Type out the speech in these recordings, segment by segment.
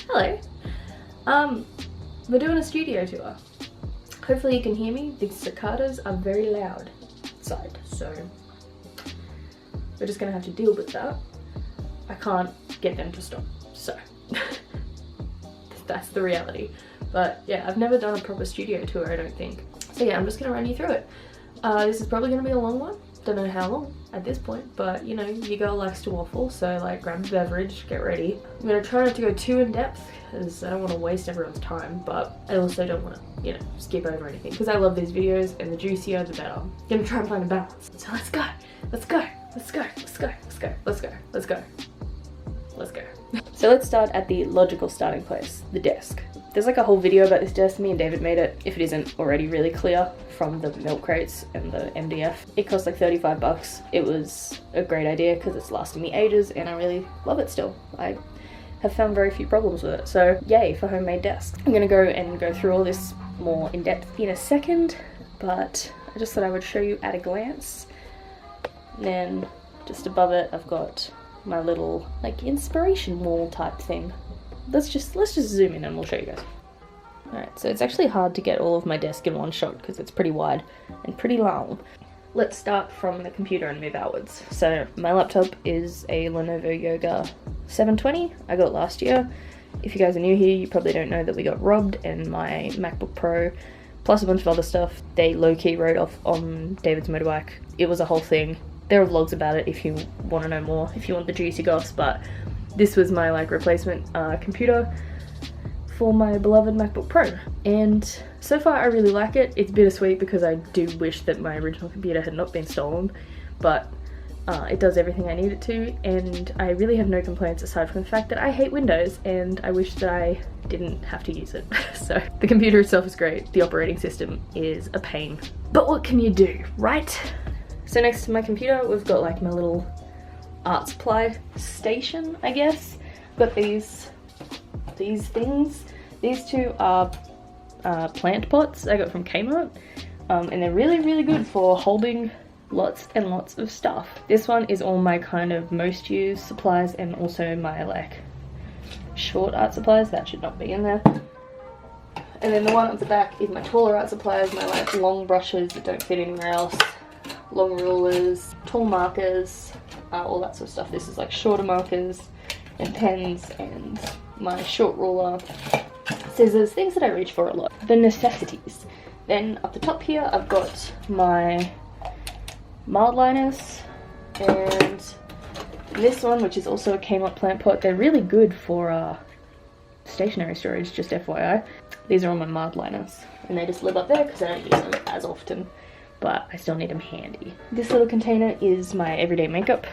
Hello. We're doing a studio tour. Hopefully you can hear me. The cicadas are very loud outside, so we're just gonna have to deal with that. I can't get them to stop, so that's the reality. But yeah, I've never done a proper studio tour, I don't think. So yeah, I'm just gonna run you through it. This is probably gonna be a long one. Don't know how long at this point, but you know, your girl likes to waffle, so like grab a beverage, get ready. I'm gonna try not to go too in depth because I don't want to waste everyone's time, but I also don't want to, you know, skip over anything because I love these videos and the juicier the better. I'm gonna try and find a balance. So let's go, let's go, let's go, let's go, let's go, let's go, let's go, let's go. So let's start at the logical starting place, the desk. There's like a whole video about this desk. Me and David made it, if it isn't already really clear from the milk crates and the MDF. It cost like 35 bucks. It was a great idea because it's lasting me ages and I really love it still. I have found very few problems with it, so yay for homemade desks. I'm gonna go through all this more in depth in a second, but I just thought I would show you at a glance. And then just above it I've got my little like inspiration wall type thing. Let's just zoom in and we'll show you guys. Alright, so it's actually hard to get all of my desk in one shot because it's pretty wide and pretty long. Let's start from the computer and move outwards. So my laptop is a Lenovo Yoga 720. I got it last year. If you guys are new here, you probably don't know that we got robbed, and my MacBook Pro plus a bunch of other stuff, they low-key rode off on David's motorbike. It was a whole thing. There are vlogs about it if you want to know more, if you want the juicy goss, but this was my like replacement computer for my beloved MacBook Pro, and so far I really like it. It's bittersweet because I do wish that my original computer had not been stolen, but it does everything I need it to, and I really have no complaints aside from the fact that I hate Windows and I wish that I didn't have to use it. So the computer itself is great, the operating system is a pain, but what can you do, right? So next to my computer we've got like my little art supply station, I guess. Got these things. These two are plant pots I got from Kmart, and they're really good for holding lots and lots of stuff. This one is all my kind of most used supplies and also my like short art supplies. That should not be in there. And then the one at the back is my taller art supplies, my like long brushes that don't fit anywhere else, long rulers, tall markers, all that sort of stuff. This is like shorter markers and pens and my short ruler, scissors, things that I reach for a lot. The necessities. Then up the top here I've got my mild liners and this one, which is also a Kmart plant pot. They're really good for stationary storage, just FYI. These are all my mild liners and they just live up there because I don't use them as often, but I still need them handy. This little container is my everyday makeup.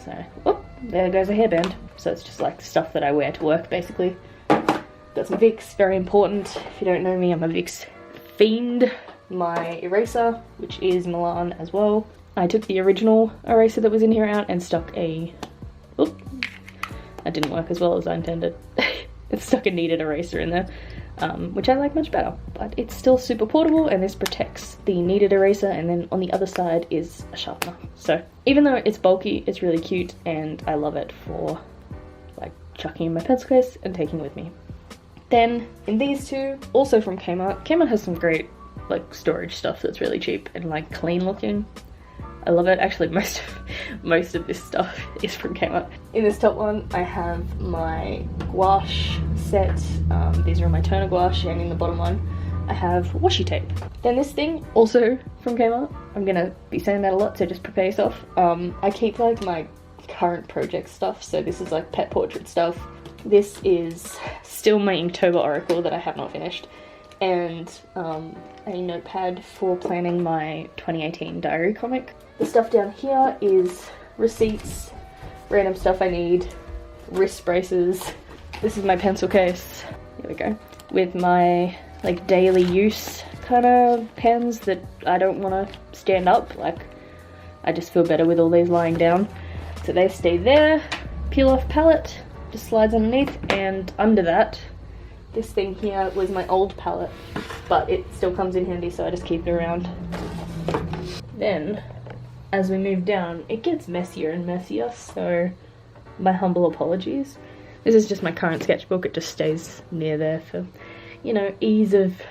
So, oh, there goes a hairband. So it's just like stuff that I wear to work, basically. Got some Vicks, very important. If you don't know me, I'm a Vicks fiend. My eraser, which is Milan as well. I took the original eraser that was in here out and stuck a... Oop, that didn't work as well as I intended. It stuck a kneaded eraser in there, which I like much better. But it's still super portable, and this protects the kneaded eraser, and then on the other side is a sharpener. So even though it's bulky, it's really cute, and I love it for like chucking in my pencil case and taking with me. Then in these two, also from Kmart. Kmart has some great like storage stuff that's really cheap and like clean looking. I love it. Actually, most of this stuff is from Kmart. In this top one, I have my gouache set. These are my toner gouache, and in the bottom one, I have washi tape. Then this thing, also from Kmart. I'm gonna be saying that a lot, so just prepare yourself. I keep like my current project stuff, so this is like pet portrait stuff. This is still my Inktober Oracle that I have not finished, and a notepad for planning my 2018 diary comic. The stuff down here is receipts, random stuff I need, wrist braces. This is my pencil case, here we go, with my like daily use kind of pens that I don't want to stand up, like I just feel better with all these lying down. So they stay there. Peel off palette, just slides underneath, and under that, this thing here was my old palette, but it still comes in handy, so I just keep it around. Then, as we move down, it gets messier and messier, so my humble apologies. This is just my current sketchbook. It just stays near there for, you know, ease of,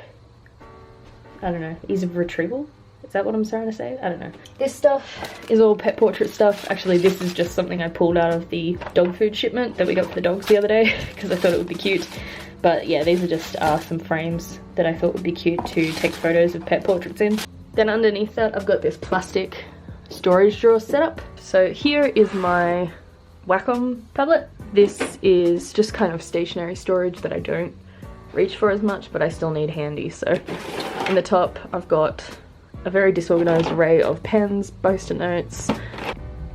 I don't know, ease of retrieval. Is that what I'm trying to say? I don't know. This stuff is all pet portrait stuff. Actually, this is just something I pulled out of the dog food shipment that we got for the dogs the other day because I thought it would be cute. But yeah, these are just some frames that I thought would be cute to take photos of pet portraits in. Then underneath that, I've got this plastic storage drawer set up. So here is my Wacom tablet. This is just kind of stationary storage that I don't reach for as much, but I still need handy. So in the top, I've got a very disorganized array of pens, post-it notes,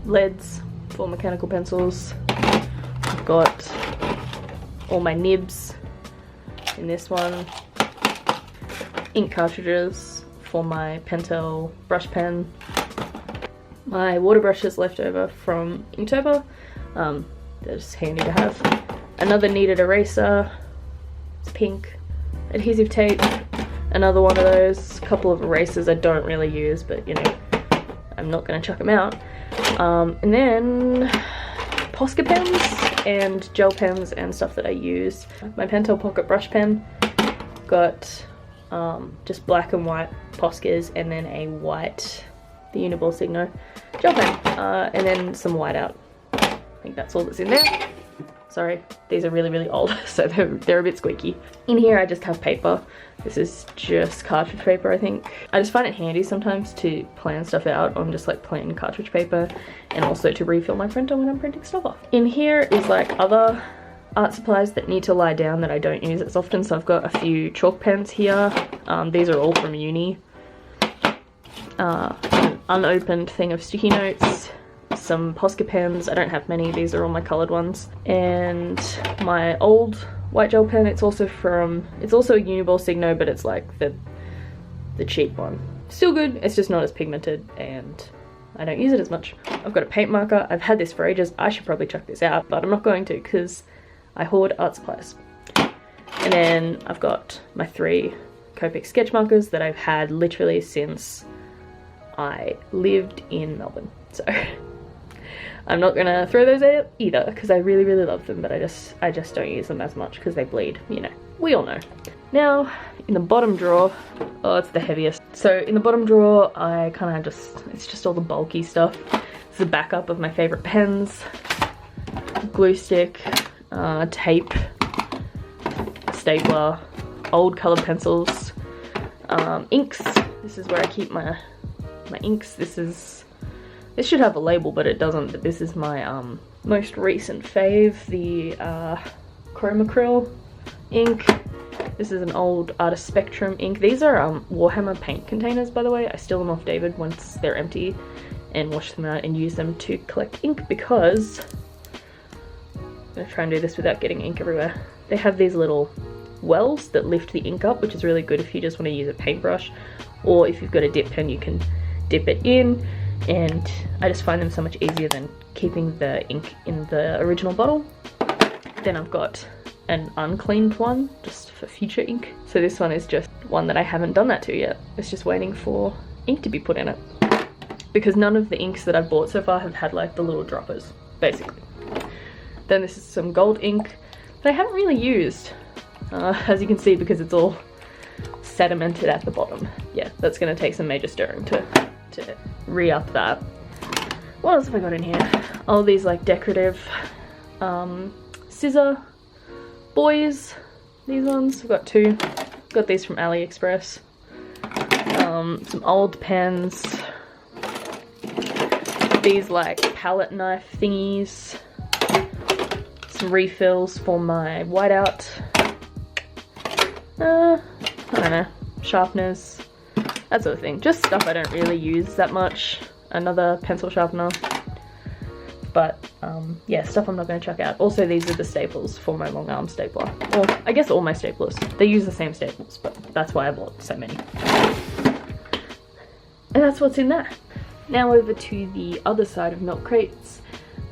leads for mechanical pencils. I've got all my nibs in this one, ink cartridges for my Pentel brush pen, my water brushes left over from Inktober, they're just handy to have, another kneaded eraser, it's pink, adhesive tape, another one of those, a couple of erasers I don't really use, but you know, I'm not going to chuck them out. And then Posca pens and gel pens and stuff that I use. My Pentel Pocket Brush Pen, got just black and white Poscas and then a white, the Uniball Signo gel pen, and then some whiteout. I think that's all that's in there. Sorry, these are really old, so they're a bit squeaky. In here I just have paper. This is just cartridge paper, I think. I just find it handy sometimes to plan stuff out on just like plain cartridge paper, and also to refill my printer when I'm printing stuff off. In here is like other art supplies that need to lie down that I don't use as often, so I've got a few chalk pens here. These are all from uni. An unopened thing of sticky notes, some Posca pens. I don't have many, these are all my coloured ones, and my old white gel pen. It's also a Uniball Signo, but it's like the cheap one. Still good, it's just not as pigmented and I don't use it as much. I've got a paint marker. I've had this for ages. I should probably chuck this out, but I'm not going to because I hoard art supplies. And then I've got my 3 Copic sketch markers that I've had literally since I lived in Melbourne. So I'm not gonna throw those out either because I really love them, but I just don't use them as much because they bleed, you know. We all know. Now, in the bottom drawer, oh, it's the heaviest. So in the bottom drawer, I kind of it's just all the bulky stuff. It's the backup of my favorite pens, glue stick, tape, stapler, old colored pencils, inks. This is where I keep my inks. This should have a label, but it doesn't. But this is my most recent fave, the Chromacryl ink. This is an old Artist Spectrum ink. These are Warhammer paint containers, by the way. I steal them off David once they're empty and wash them out and use them to collect ink because I'm gonna try and do this without getting ink everywhere. They have these little wells that lift the ink up, which is really good if you just want to use a paintbrush, or if you've got a dip pen you can dip it in, and I just find them so much easier than keeping the ink in the original bottle. Then I've got an uncleaned one just for future ink. So this one is just one that I haven't done that to yet. It's just waiting for ink to be put in it, because none of the inks that I've bought so far have had like the little droppers, basically. Then this is some gold ink that I haven't really used, as you can see, because it's all sedimented at the bottom. Yeah, that's gonna take some major stirring to re-up that. What else have I got in here? All these like decorative scissor boys. These ones, I've got 2. Got these from AliExpress. Some old pens. These like palette knife thingies. Some refills for my whiteout. I don't know, sharpeners, that sort of thing. Just stuff I don't really use that much. Another pencil sharpener. But yeah, stuff I'm not going to chuck out. Also, these are the staples for my long arm stapler. Or I guess all my staplers. They use the same staples, but that's why I bought so many. And that's what's in there. Now over to the other side of milk crates.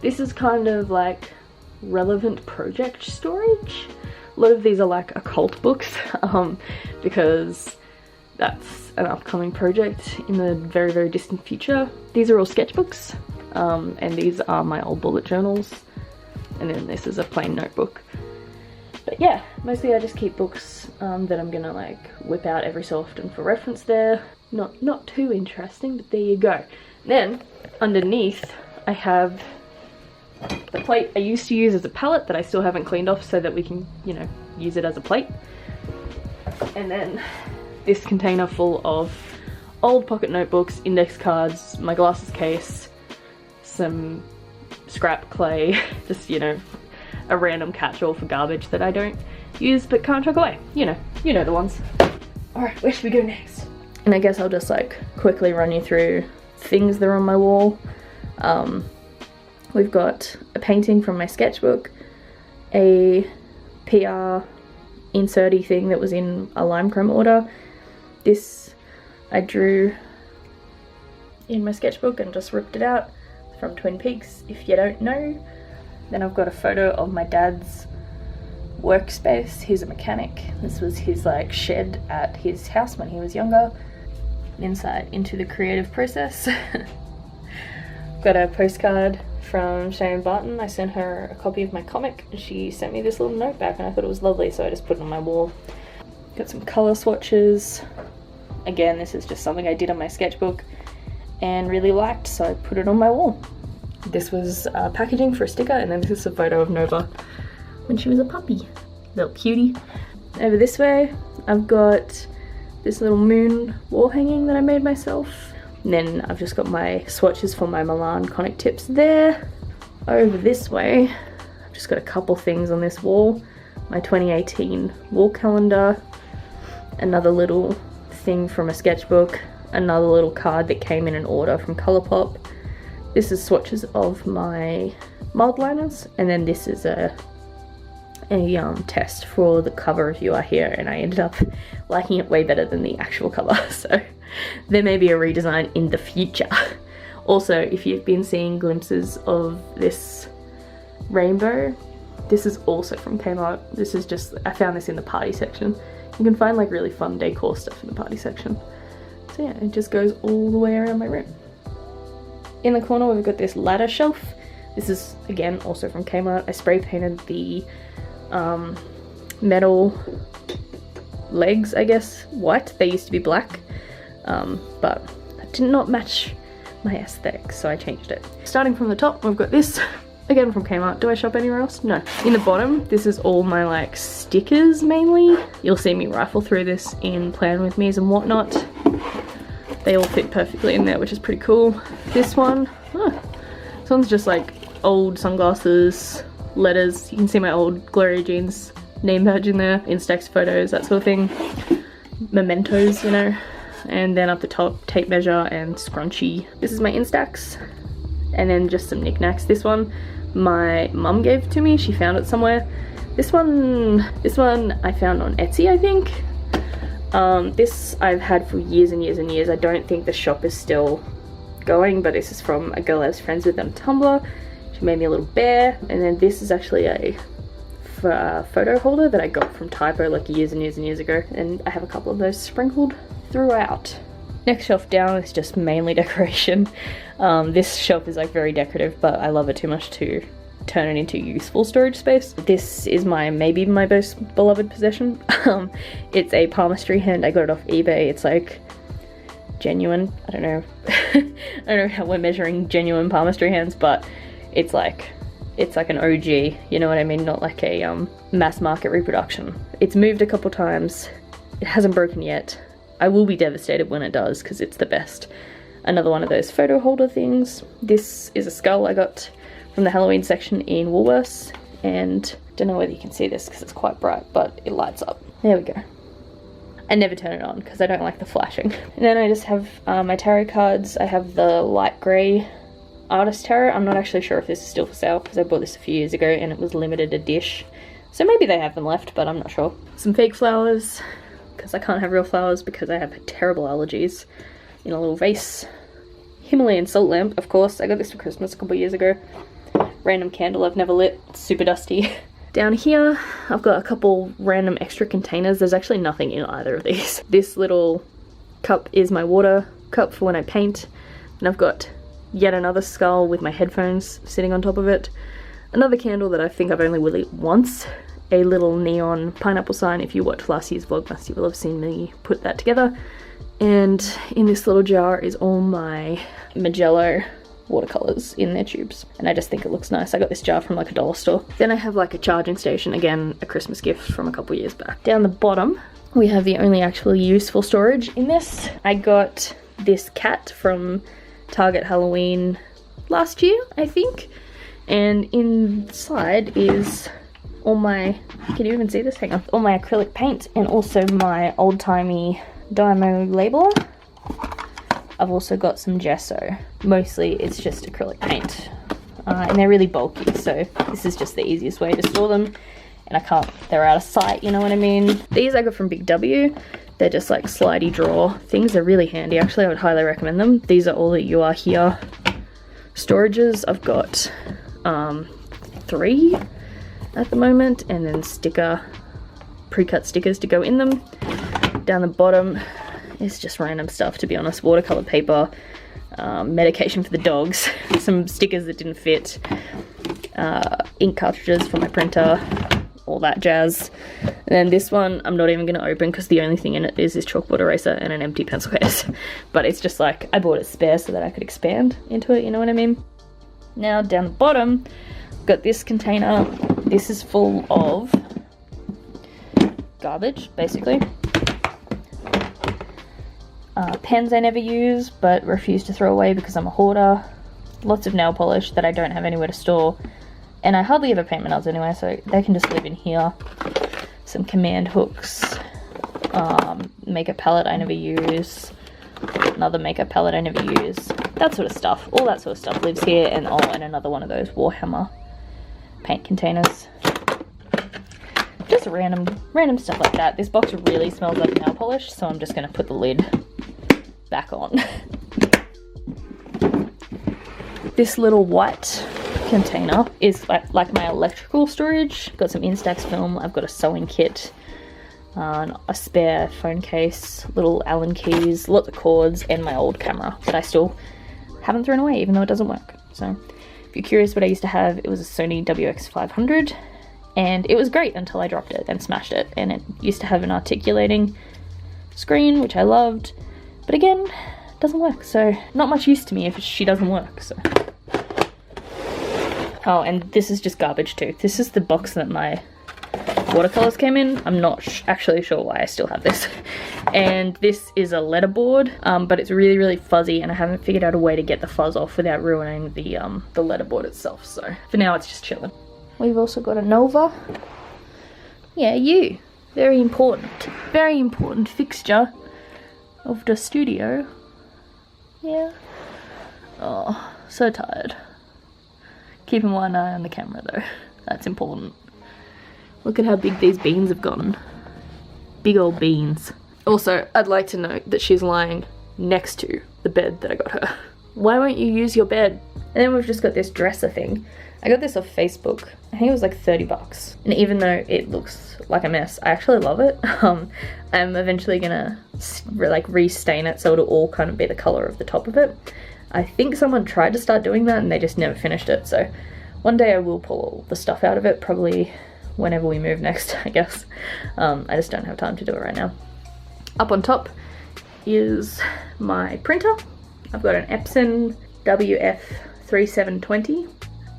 This is kind of like relevant project storage. A lot of these are like occult books, because that's an upcoming project in the very distant future. These are all sketchbooks, and these are my old bullet journals. and then this is a plain notebook. But yeah, mostly I just keep books that I'm gonna like whip out every so often for reference there. Not too interesting, but there you go. Then underneath I have the plate I used to use as a palette that I still haven't cleaned off so that we can, you know, use it as a plate. And then this container full of old pocket notebooks, index cards, my glasses case, some scrap clay, just, you know, a random catch-all for garbage that I don't use but can't chuck away. You know the ones. Alright, where should we go next? And I guess I'll just like quickly run you through things that are on my wall. We've got a painting from my sketchbook, a PR inserty thing that was in a lime chrome order. This I drew in my sketchbook and just ripped it out from Twin Peaks, if you don't know. Then I've got a photo of my dad's workspace. He's a mechanic. This was his like shed at his house when he was younger. Insight into the creative process. Got a postcard from Sharon Barton. I sent her a copy of my comic and she sent me this little note back and I thought it was lovely, so I just put it on my wall. Got some colour swatches. Again, this is just something I did on my sketchbook and really liked, so I put it on my wall. This was packaging for a sticker, and then this is a photo of Nova when she was a puppy. Little cutie. Over this way, I've got this little moon wall hanging that I made myself. And then I've just got my swatches for my Milan conic tips there. Over this way, I've just got a couple things on this wall. My 2018 wall calendar, another little thing from a sketchbook, another little card that came in an order from Colourpop. This is swatches of my mild liners, and then this is a test for the cover review I hear, and I ended up liking it way better than the actual cover, so there may be a redesign in the future. Also, if you've been seeing glimpses of this rainbow, this is also from Kmart. This is just, I found this in the party section. You can find like really fun decor stuff in the party section. So yeah, it just goes all the way around my room. In the corner we've got this ladder shelf. This is again also from Kmart. I spray painted the metal legs, I guess, white. They used to be black, but that did not match my aesthetic, so I changed it. Starting from the top, we've got this, again from Kmart. Do I shop anywhere else? No. In the bottom, this is all my like stickers mainly. You'll see me rifle through this in Plan With Me's and whatnot. They all fit perfectly in there, which is pretty cool. This one, this one's just like old sunglasses, letters. You can see my old Gloria Jeans name badge in there, Instax photos, that sort of thing. Mementos, you know. And then up the top, tape measure and scrunchie. This is my Instax. And then just some knickknacks. This one my mum gave to me. She found it somewhere. This one I found on Etsy, I think. This I've had for years and years and years. I don't think the shop is still going, but this is from a girl I was friends with on Tumblr. She made me a little bear. And then this is actually a photo holder that I got from Typo like years and years and years ago, and I have a couple of those sprinkled throughout. Next shelf down is just mainly decoration. This shelf is like very decorative, but I love it too much to turn it into useful storage space. This is maybe my most beloved possession. It's a palmistry hand. I got it off eBay. It's like genuine. I don't know. I don't know how we're measuring genuine palmistry hands, but it's like an OG, you know what I mean? Not like a mass market reproduction. It's moved a couple times. It hasn't broken yet. I will be devastated when it does because it's the best. Another one of those photo holder things. This is a skull I got from the Halloween section in Woolworths, and don't know whether you can see this because it's quite bright, but it lights up. There we go. I never turn it on because I don't like the flashing. And then I just have my tarot cards. I have the light grey artist tarot. I'm not actually sure if this is still for sale because I bought this a few years ago and it was limited edition. So maybe they have them left, but I'm not sure. Some fake flowers because I can't have real flowers because I have terrible allergies. In a little vase. Himalayan salt lamp, of course. I got this for Christmas a couple of years ago. Random candle I've never lit. It's super dusty. Down here, I've got a couple random extra containers. There's actually nothing in either of these. This little cup is my water cup for when I paint. And I've got yet another skull with my headphones sitting on top of it. Another candle that I think I've only lit once, a little neon pineapple sign. If you watched last year's Vlogmas, you will have seen me put that together. And in this little jar is all my Magello watercolors in their tubes, and I just think it looks nice. I got this jar from like a dollar store. Then I have like a charging station, again a Christmas gift from a couple years back. Down the bottom we have the only actually useful storage in this. I got this cat from Target Halloween last year, I think, and inside is all my, can you even see this? Hang on. All my acrylic paint and also my old-timey Dymo labeler. I've also got some gesso. Mostly it's just acrylic paint. And they're really bulky, so this is just the easiest way to store them. And they're out of sight, you know what I mean? These I got from Big W. They're just like slidey drawer things. They're really handy. Actually, I would highly recommend them. These are all that you are here storages. I've got 3 at the moment, and then pre-cut stickers to go in them. Down the bottom is just random stuff, to be honest. Watercolor paper, medication for the dogs, some stickers that didn't fit, ink cartridges for my printer, all that jazz. And then this one I'm not even going to open because the only thing in it is this chalkboard eraser and an empty pencil case. But it's just like, I bought it spare so that I could expand into it, you know what I mean? Now down the bottom, I've got this container. This is full of garbage, basically. Pens I never use but refuse to throw away because I'm a hoarder. Lots of nail polish that I don't have anywhere to store, and I hardly ever paint my nails anyway, so they can just live in here. Some command hooks, makeup palette I never use, another makeup palette I never use, that sort of stuff. All that sort of stuff lives here, and and another one of those Warhammer paint containers. Just random stuff like that. This box really smells like nail polish, so I'm just going to put the lid back on. This little white container is like my electrical storage. Got some Instax film, I've got a sewing kit, a spare phone case, little Allen keys, lots of cords, and my old camera that I still haven't thrown away even though it doesn't work. So if you're curious what I used to have, it was a Sony WX500. And it was great until I dropped it and smashed it. And it used to have an articulating screen, which I loved. But again, it doesn't work. So not much use to me if she doesn't work. So. Oh, and this is just garbage too. This is the box that my watercolors came in. I'm not actually sure why I still have this. And this is a letterboard, but it's really, really fuzzy, and I haven't figured out a way to get the fuzz off without ruining the letterboard itself. So for now, it's just chilling. We've also got a Nova. Yeah, you. Very important fixture of the studio. Yeah. Oh, so tired. Keeping one eye on the camera though. That's important. Look at how big these beans have gotten. Big old beans. Also, I'd like to note that she's lying next to the bed that I got her. Why won't you use your bed? And then we've just got this dresser thing. I got this off Facebook. I think it was like 30 bucks. And even though it looks like a mess, I actually love it. I'm eventually gonna restain it so it'll all kind of be the color of the top of it. I think someone tried to start doing that and they just never finished it. So one day I will pull all the stuff out of it, probably whenever we move next, I guess. I just don't have time to do it right now. Up on top is my printer. I've got an Epson WF3720.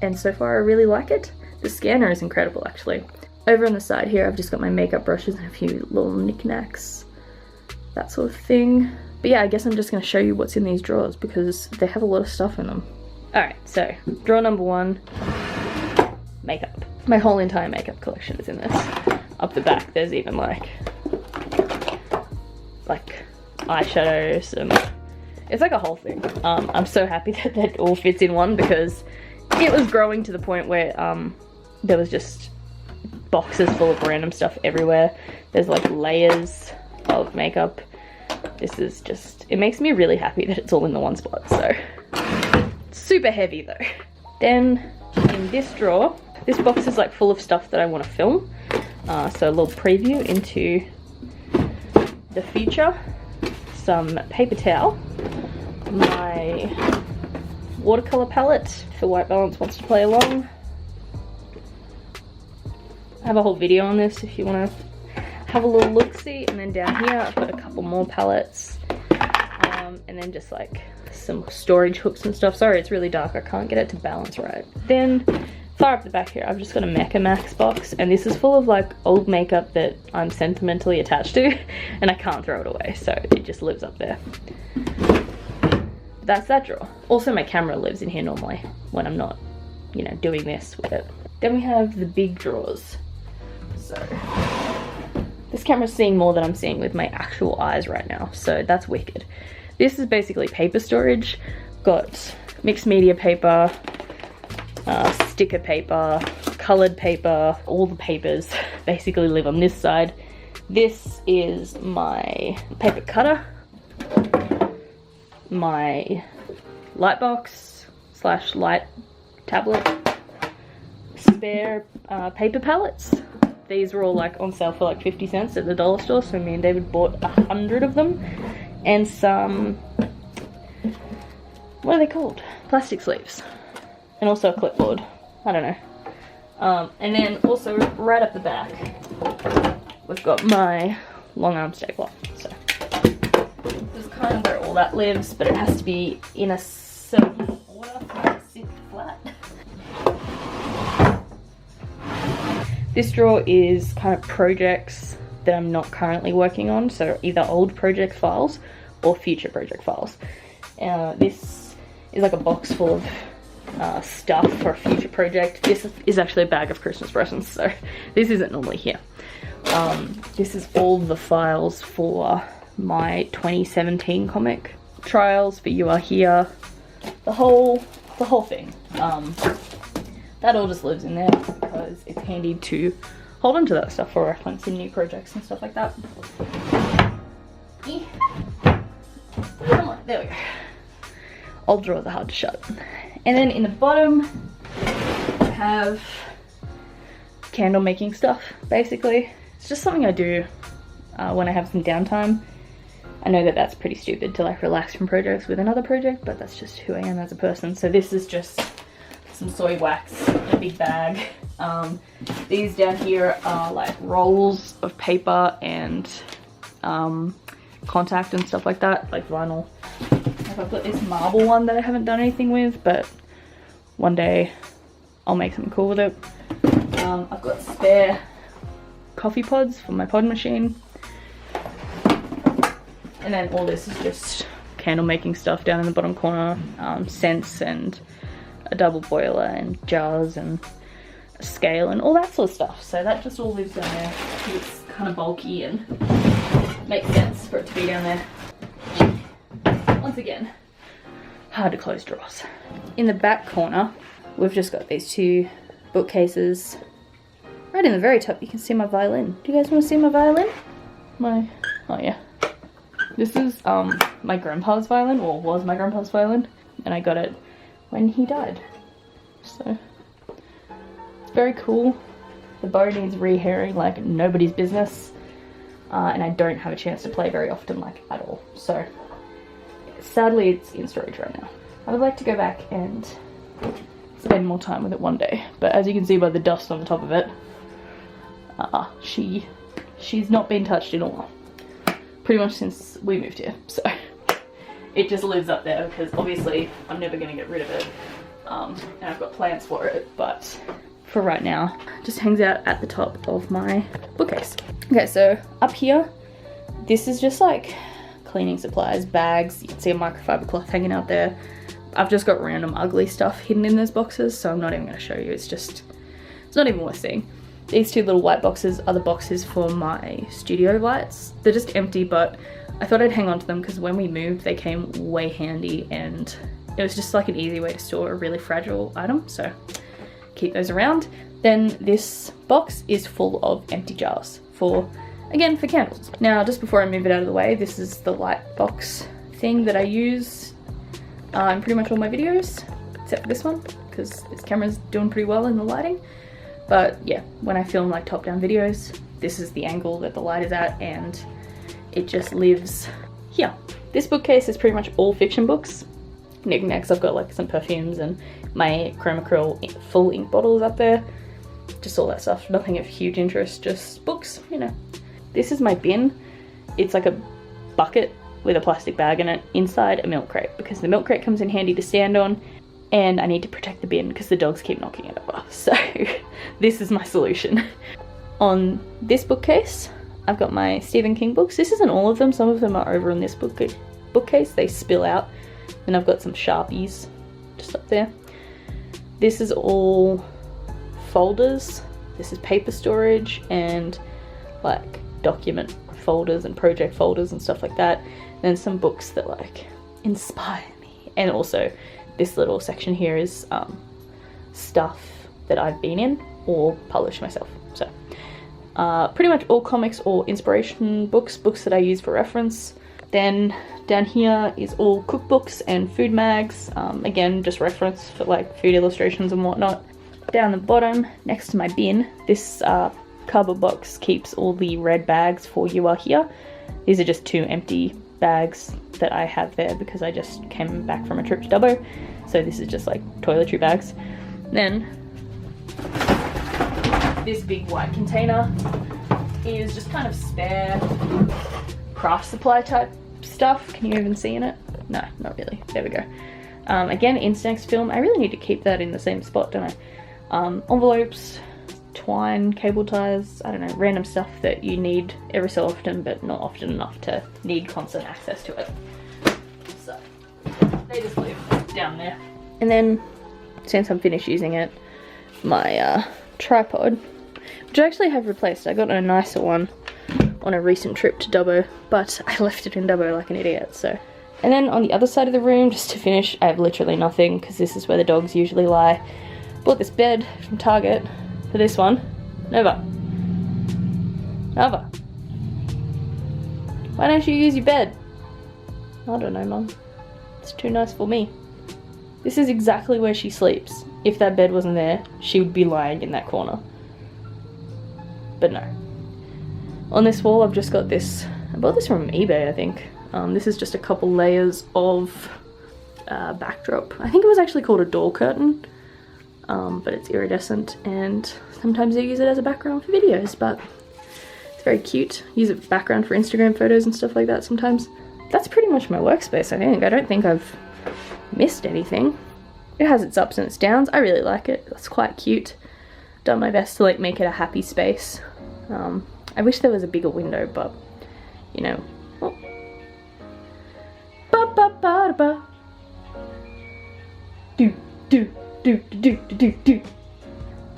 And so far I really like it. The scanner is incredible actually. Over on the side here I've just got my makeup brushes and a few little knickknacks, that sort of thing. But yeah, I guess I'm just going to show you what's in these drawers because they have a lot of stuff in them. Alright, so drawer number 1, makeup. My whole entire makeup collection is in this. Up the back there's even like eyeshadows and it's like a whole thing. I'm so happy that that all fits in one because it was growing to the point where there was just boxes full of random stuff everywhere. There's like layers of makeup. This is just, it makes me really happy that it's all in the one spot. So super heavy though. Then in this drawer, this box is like full of stuff that I want to film. So a little preview into the future. Some paper towel. My watercolor palette, if the white balance wants to play along. have a whole video on this if you want to have a little look-see. And then down here I've got a couple more palettes, and then just like some storage hooks and stuff. Sorry, it's really dark, I can't get it to balance right. Then far up the back here I've just got a Mecha Max box, and this is full of like old makeup that I'm sentimentally attached to and I can't throw it away, so it just lives up there. That's that drawer. Also my camera lives in here normally when I'm not, you know, doing this with it. Then we have the big drawers. So this camera's seeing more than I'm seeing with my actual eyes right now, so that's wicked. This is basically paper storage. Got mixed media paper, sticker paper, colored paper, all the papers basically live on this side. This is my paper cutter, my light box / light tablet, spare paper palettes. These were all like on sale for like 50 cents at the dollar store, so me and David bought 100 of them. And some, what are they called? Plastic sleeves. And also a clipboard. I don't know. And then also right up the back, we've got my long arm stapler. So this is kind of where all that lives, but it has to be in a certain order for it to sit flat. This drawer is kind of projects that I'm not currently working on, so either old project files or future project files. This is like a box full of stuff for a future project. This is actually a bag of Christmas presents, so this isn't normally here. This is all the files for my 2017 comic trials for You Are Here, the whole thing. That all just lives in there because it's handy to hold on to that stuff for reference in new projects and stuff like that. Come on, there we go. Old drawers are hard to shut. And then in the bottom, I have candle making stuff, basically. It's just something I do when I have some downtime. I know that that's pretty stupid to like relax from projects with another project, but that's just who I am as a person. So this is just some soy wax in a big bag. These down here are like rolls of paper and contact and stuff like that, like vinyl. I've got this marble one that I haven't done anything with, but one day I'll make something cool with it. I've got spare coffee pods for my pod machine. And then all this is just candle making stuff down in the bottom corner, scents and a double boiler and jars and a scale and all that sort of stuff. So that just all lives down there. It's kind of bulky and makes sense for it to be down there. Once again, hard to close drawers. In the back corner, we've just got these two bookcases. Right in the very top, you can see my violin. Do you guys want to see my violin? Oh yeah. This is my grandpa's violin, or was my grandpa's violin, and I got it when he died. So it's very cool. The bow needs re-hairing like nobody's business, and I don't have a chance to play very often, like at all. So sadly it's in storage right now. I would like to go back and spend more time with it one day, but as you can see by the dust on the top of it, she's not been touched in a while. Pretty much since we moved here, so it just lives up there because obviously I'm never going to get rid of it, and I've got plans for it, but for right now it just hangs out at the top of my bookcase. Okay, so up here, this is just like cleaning supplies, bags. You can see a microfiber cloth hanging out there. I've just got random ugly stuff hidden in those boxes, so I'm not even going to show you. It's not even worth seeing. These two little white boxes are the boxes for my studio lights. They're just empty, but I thought I'd hang on to them because when we moved, they came way handy and it was just like an easy way to store a really fragile item, so keep those around. Then this box is full of empty jars for candles. Now, just before I move it out of the way, this is the light box thing that I use in pretty much all my videos, except for this one, because this camera's doing pretty well in the lighting. But yeah, when I film like top-down videos, this is the angle that the light is at, and it just lives here. This bookcase is pretty much all fiction books. Knickknacks, I've got like some perfumes and my chroma acryl full ink bottles up there. just all that stuff. Nothing of huge interest, just books, you know. This is my bin. It's like a bucket with a plastic bag in it, inside a milk crate, because the milk crate comes in handy to stand on, and I need to protect the bin because the dogs keep knocking it over. So this is my solution. On this bookcase, I've got my Stephen King books. This isn't all of them. Some of them are over in this bookcase. They spill out. And I've got some Sharpies just up there. This is all folders. This is paper storage and like document folders and project folders and stuff like that. Then some books that like inspire me. And also this little section here is stuff that I've been in or published myself. So pretty much all comics or inspiration books that I use for reference. Then down here is all cookbooks and food mags, again just reference for like food illustrations and whatnot. Down the bottom next to my bin, this cardboard box keeps all the red bags for You Are Here. These are just 2 empty bags that I have there because I just came back from a trip to Dubbo, so this is just like toiletry bags. Then this big white container is just kind of spare craft supply type stuff. Can you even see in it? No, not really. There we go. Again, Instax film. I really need to keep that in the same spot, don't I? Envelopes, twine, cable ties, I don't know, random stuff that you need every so often, but not often enough to need constant access to it. So they just live down there. And then, since I'm finished using it, my tripod, which I actually have replaced. I got a nicer one on a recent trip to Dubbo, but I left it in Dubbo like an idiot, so. And then on the other side of the room, just to finish, I have literally nothing, because this is where the dogs usually lie. Bought this bed from Target for this one. Nova. Why don't you use your bed? I don't know, Mum. It's too nice for me. This is exactly where she sleeps. If that bed wasn't there, she would be lying in that corner. But no. On this wall, I've just got this. I bought this from eBay, I think. This is just a couple layers of backdrop. I think it was actually called a door curtain, but it's iridescent, and sometimes I use it as a background for videos, but it's very cute. Use it as background for Instagram photos and stuff like that sometimes. That's pretty much my workspace, I think. I don't think I've missed anything. It has its ups and its downs. I really like it. It's quite cute. Done my best to like make it a happy space. I wish there was a bigger window, but you know. Oh. Ba ba ba ba. Do.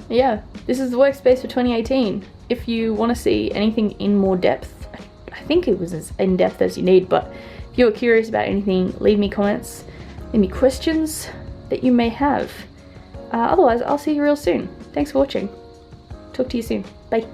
Yeah, this is the workspace for 2018. If you want to see anything in more depth, I think it was as in depth as you need, but if you're curious about anything, leave me comments, leave me questions that you may have. Otherwise, I'll see you real soon. Thanks for watching. Talk to you soon. Bye.